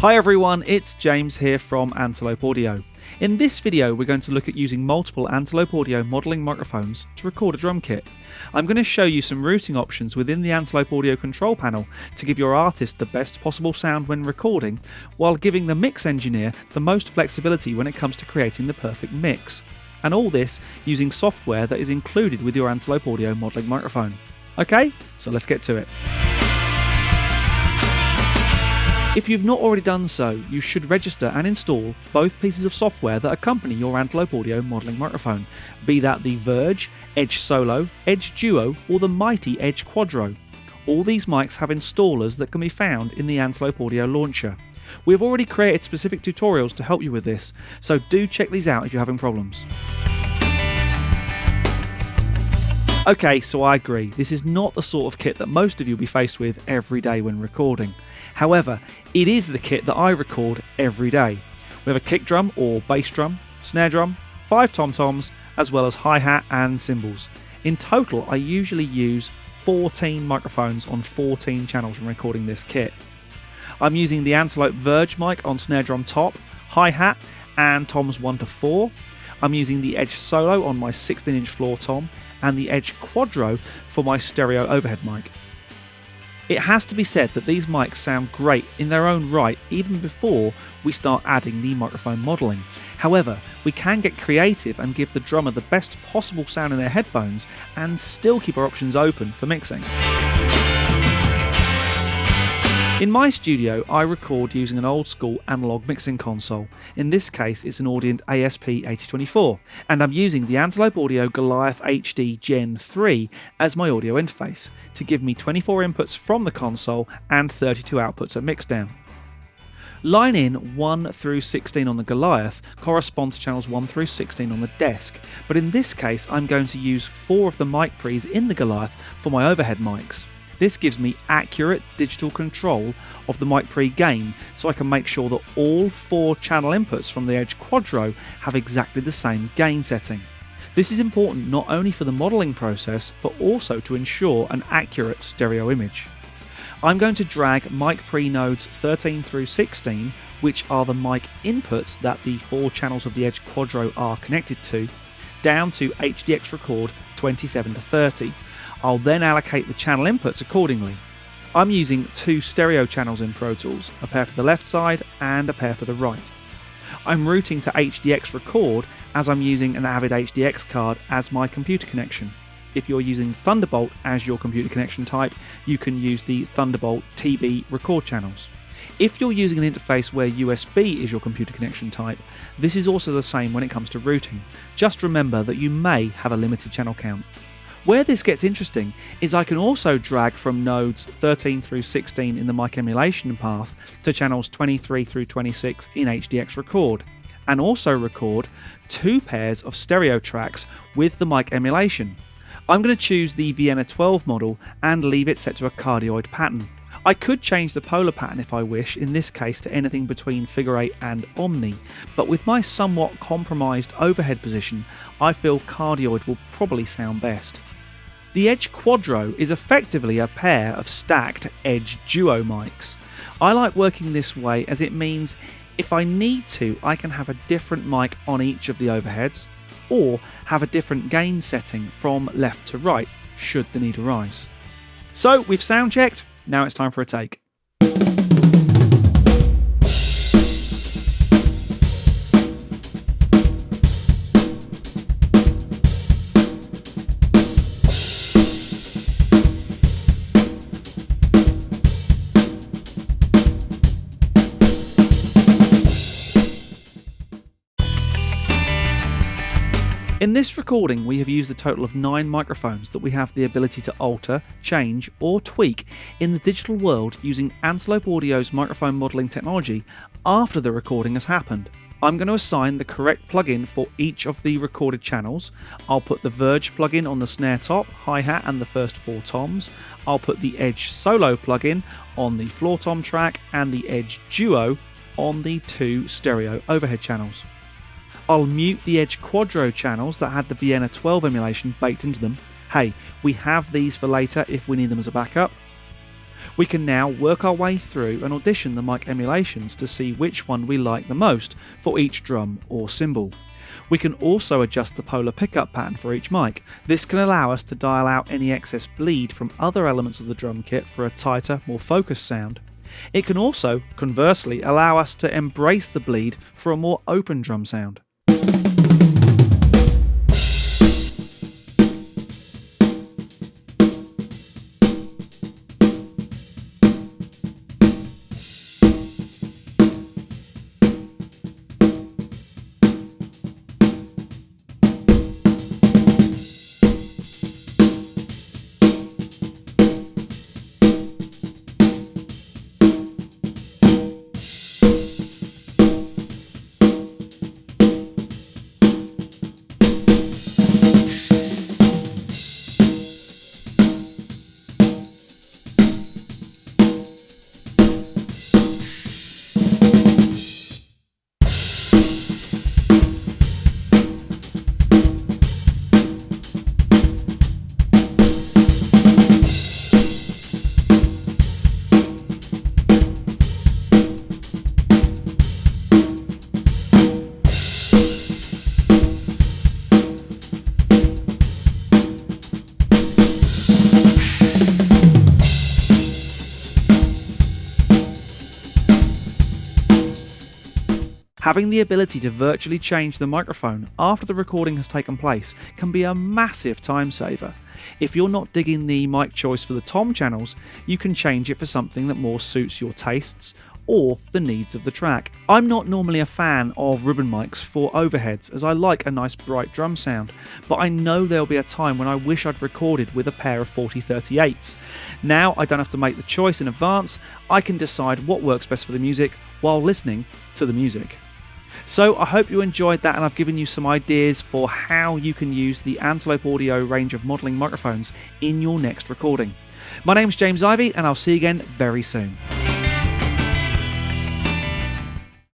Hi everyone, it's James here from Antelope Audio. In this video we're going to look at using multiple Antelope Audio modelling microphones to record a drum kit. I'm going to show you some routing options within the Antelope Audio control panel to give your artist the best possible sound when recording, while giving the mix engineer the most flexibility when it comes to creating the perfect mix. And all this using software that is included with your Antelope Audio modelling microphone. Okay, so let's get to it. If you've not already done so, you should register and install both pieces of software that accompany your Antelope Audio modelling microphone, be that the Verge, Edge Solo, Edge Duo or the mighty Edge Quadro. All these mics have installers that can be found in the Antelope Audio launcher. We have already created specific tutorials to help you with this, so do check these out if you're having problems. Okay, so I agree, this is not the sort of kit that most of you will be faced with every day when recording. However, it is the kit that I record every day. We have a kick drum or bass drum, snare drum, 5 tom-toms, as well as hi-hat and cymbals. In total, I usually use 14 microphones on 14 channels when recording this kit. I'm using the Antelope Verge mic on snare drum top, hi-hat and toms 1 to 4. I'm using the Edge Solo on my 16-inch floor tom and the Edge Quadro for my stereo overhead mic. It has to be said that these mics sound great in their own right even before we start adding the microphone modelling. However, we can get creative and give the drummer the best possible sound in their headphones and still keep our options open for mixing. In my studio, I record using an old school analog mixing console. In this case, it's an Audient ASP8024, and I'm using the Antelope Audio Goliath HD Gen 3 as my audio interface to give me 24 inputs from the console and 32 outputs at mixdown. Line in 1 through 16 on the Goliath correspond to channels 1 through 16 on the desk, but in this case I'm going to use 4 of the mic pre's in the Goliath for my overhead mics. This gives me accurate digital control of the mic pre gain, so I can make sure that all 4 channel inputs from the Edge Quadro have exactly the same gain setting. This is important not only for the modelling process, but also to ensure an accurate stereo image. I'm going to drag mic pre nodes 13 through 16, which are the mic inputs that the 4 channels of the Edge Quadro are connected to, down to HDX record 27 to 30. I'll then allocate the channel inputs accordingly. I'm using 2 stereo channels in Pro Tools, a pair for the left side and a pair for the right. I'm routing to HDX record as I'm using an Avid HDX card as my computer connection. If you're using Thunderbolt as your computer connection type, you can use the Thunderbolt TB record channels. If you're using an interface where USB is your computer connection type, this is also the same when it comes to routing. Just remember that you may have a limited channel count. Where this gets interesting is I can also drag from nodes 13 through 16 in the mic emulation path to channels 23 through 26 in HDX record, and also record 2 pairs of stereo tracks with the mic emulation. I'm going to choose the Vienna 12 model and leave it set to a cardioid pattern. I could change the polar pattern if I wish, in this case to anything between figure 8 and omni, but with my somewhat compromised overhead position, I feel cardioid will probably sound best. The Edge Quadro is effectively a pair of stacked Edge Duo mics. I like working this way as it means if I need to, I can have a different mic on each of the overheads, or have a different gain setting from left to right, should the need arise. So we've sound checked, now it's time for a take. In this recording, we have used a total of 9 microphones that we have the ability to alter, change, or tweak in the digital world using Antelope Audio's microphone modelling technology after the recording has happened. I'm going to assign the correct plugin for each of the recorded channels. I'll put the Verge plugin on the snare top, hi-hat and the first 4 toms. I'll put the Edge Solo plugin on the floor tom track and the Edge Duo on the 2 stereo overhead channels. I'll mute the Edge Quadro channels that had the Vienna 12 emulation baked into them. Hey, we have these for later if we need them as a backup. We can now work our way through and audition the mic emulations to see which one we like the most for each drum or cymbal. We can also adjust the polar pickup pattern for each mic. This can allow us to dial out any excess bleed from other elements of the drum kit for a tighter, more focused sound. It can also, conversely, allow us to embrace the bleed for a more open drum sound. Having the ability to virtually change the microphone after the recording has taken place can be a massive time saver. If you're not digging the mic choice for the tom channels, you can change it for something that more suits your tastes or the needs of the track. I'm not normally a fan of ribbon mics for overheads, as I like a nice bright drum sound, but I know there'll be a time when I wish I'd recorded with a pair of 4038s. Now I don't have to make the choice in advance, I can decide what works best for the music while listening to the music. So I hope you enjoyed that, and I've given you some ideas for how you can use the Antelope Audio range of modelling microphones in your next recording. My name's James Ivey, and I'll see you again very soon.